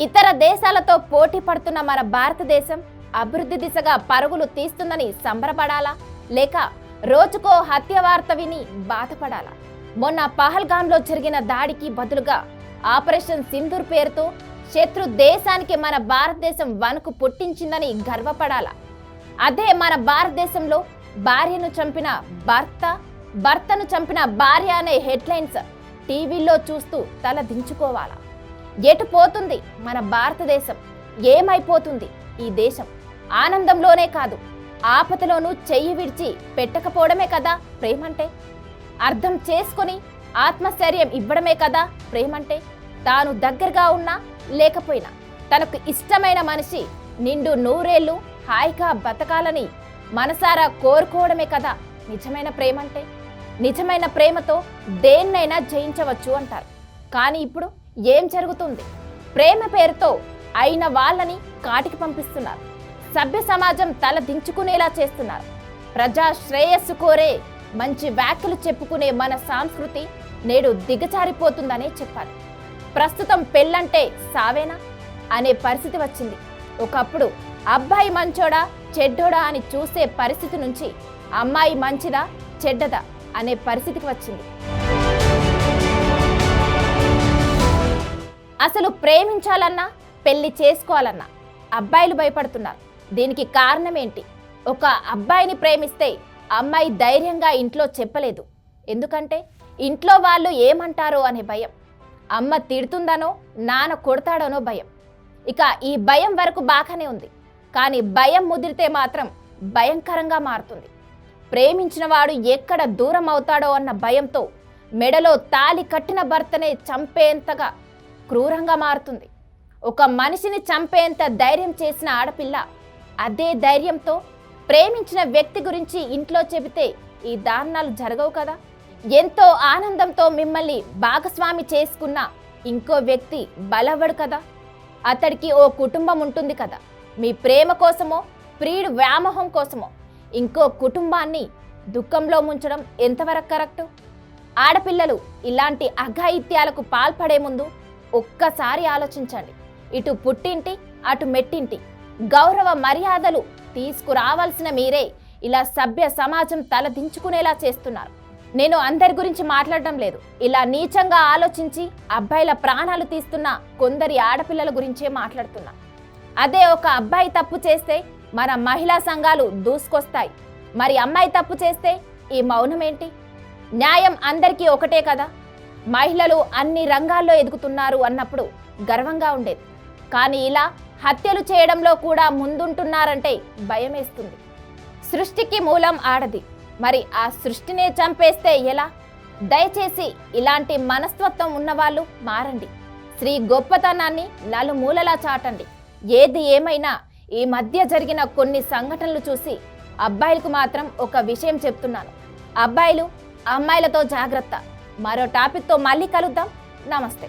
ఇతర దేశాలతో పోటీ పడుతున్న మన భారతదేశం అభివృద్ధి దిశగా పరుగులు తీస్తుందని సంబరపడాలా లేక రోజుకో హత్య వార్త విని బాధపడాలా? మొన్న పహల్గామ్లో జరిగిన దాడికి బదులుగా ఆపరేషన్ సింధూర్ పేరుతో శత్రు దేశానికి మన భారతదేశం వణుకు పుట్టించిందని గర్వపడాలా? అదే మన భారతదేశంలో భార్యను చంపిన భర్త, భర్తను చంపిన భార్య అనే హెడ్లైన్స్ టీవీల్లో చూస్తూ తల దించుకోవాలా? ఎటు పోతుంది మన భారతదేశం? ఏమైపోతుంది ఈ దేశం? ఆనందంలోనే కాదు, ఆపదలోనూ చెయ్యి విడిచి పెట్టకపోవడమే కదా ప్రేమంటే. అర్థం చేసుకొని ఆత్మస్థైర్యం ఇవ్వడమే కదా ప్రేమంటే. తాను దగ్గరగా ఉన్నా లేకపోయినా తనకు ఇష్టమైన మనిషి నిండు నూరేళ్లు హాయిగా బతకాలని మనసారా కోరుకోవడమే కదా నిజమైన ప్రేమంటే. నిజమైన ప్రేమతో దేన్నైనా జయించవచ్చు అంటారు. కానీ ఇప్పుడు ఏం జరుగుతుంది? ప్రేమ పేరుతో అయిన వాళ్ళని కాటికి పంపిస్తున్నారు. సభ్య సమాజం తల దించుకునేలా చేస్తున్నారు. ప్రజా శ్రేయస్సు కోరే మంచి వ్యాఖ్యలు చెప్పుకునే మన సంస్కృతి నేడు దిగజారిపోతుందనే చెప్పాలి. ప్రస్తుతం పెళ్ళంటే సావేనా అనే పరిస్థితి వచ్చింది. ఒకప్పుడు అబ్బాయి మంచోడా చెడ్డోడా అని చూసే పరిస్థితి నుంచి అమ్మాయి మంచిదా చెడ్డదా అనే పరిస్థితికి వచ్చింది. అసలు ప్రేమించాలన్నా పెళ్లి చేసుకోవాలన్నా అబ్బాయిలు భయపడుతున్నారు. దీనికి కారణం ఏంటి? ఒక అబ్బాయిని ప్రేమిస్తే అమ్మాయి ధైర్యంగా ఇంట్లో చెప్పలేదు. ఎందుకంటే ఇంట్లో వాళ్ళు ఏమంటారో అనే భయం. అమ్మ తిడుతుందనో నాన్న కొడతాడనో భయం. ఇక ఈ భయం వరకు బాగానే ఉంది. కానీ భయం ముదిరితే మాత్రం భయంకరంగా మారుతుంది. ప్రేమించిన వాడు ఎక్కడ దూరం అవుతాడో అన్న భయంతో మెడలో తాళి కట్టిన భర్తనే చంపేంతగా క్రూరంగా మారుతుంది. ఒక మనిషిని చంపేంత ధైర్యం చేసిన ఆడపిల్ల అదే ధైర్యంతో ప్రేమించిన వ్యక్తి గురించి ఇంట్లో చెబితే ఈ దారుణాలు జరగవు కదా. ఎంతో ఆనందంతో మిమ్మల్ని భాగస్వామి చేసుకున్న ఇంకో వ్యక్తి బలవ్వడు కదా. అతడికి ఓ కుటుంబం ఉంటుంది కదా. మీ ప్రేమ కోసమో ప్రియుడు వ్యామోహం కోసమో ఇంకో కుటుంబాన్ని దుఃఖంలో ముంచడం ఎంతవరకు కరెక్టు? ఆడపిల్లలు ఇలాంటి అఘాయిత్యాలకు పాల్పడే ముందు ఒక్కసారి ఆలోచించండి. ఇటు పుట్టింటి అటు మెట్టింటి గౌరవ మర్యాదలు తీసుకురావాల్సిన మీరే ఇలా సభ్య సమాజం తల దించుకునేలా చేస్తున్నారు. నేను అందరి గురించి మాట్లాడడం లేదు. ఇలా నీచంగా ఆలోచించి అబ్బాయిల ప్రాణాలు తీస్తున్న కొందరి ఆడపిల్లల గురించే మాట్లాడుతున్నా. అదే ఒక అబ్బాయి తప్పు చేస్తే మన మహిళా సంఘాలు దూసుకొస్తాయి. మరి అమ్మాయి తప్పు చేస్తే ఈ మౌనం ఏంటి? న్యాయం అందరికీ ఒకటే కదా. మహిళలు అన్ని రంగాల్లో ఎదుగుతున్నారు అన్నప్పుడు గర్వంగా ఉండేది. కానీ ఇలా హత్యలు చేయడంలో కూడా ముందుంటున్నారంటే భయమేస్తుంది. సృష్టికి మూలం ఆడది. మరి ఆ సృష్టినే చంపేస్తే ఎలా? దయచేసి ఇలాంటి మనస్తత్వం ఉన్నవాళ్ళు మారండి. స్త్రీ గొప్పతనాన్ని నలుమూలలా చాటండి. ఏది ఏమైనా ఈ మధ్య జరిగిన కొన్ని సంఘటనలు చూసి అబ్బాయిలకు మాత్రం ఒక విషయం చెప్తున్నాను. అబ్బాయిలు అమ్మాయిలతో జాగ్రత్త. మరో టాపిక్తో మళ్ళీ కలుద్దాం. నమస్తే.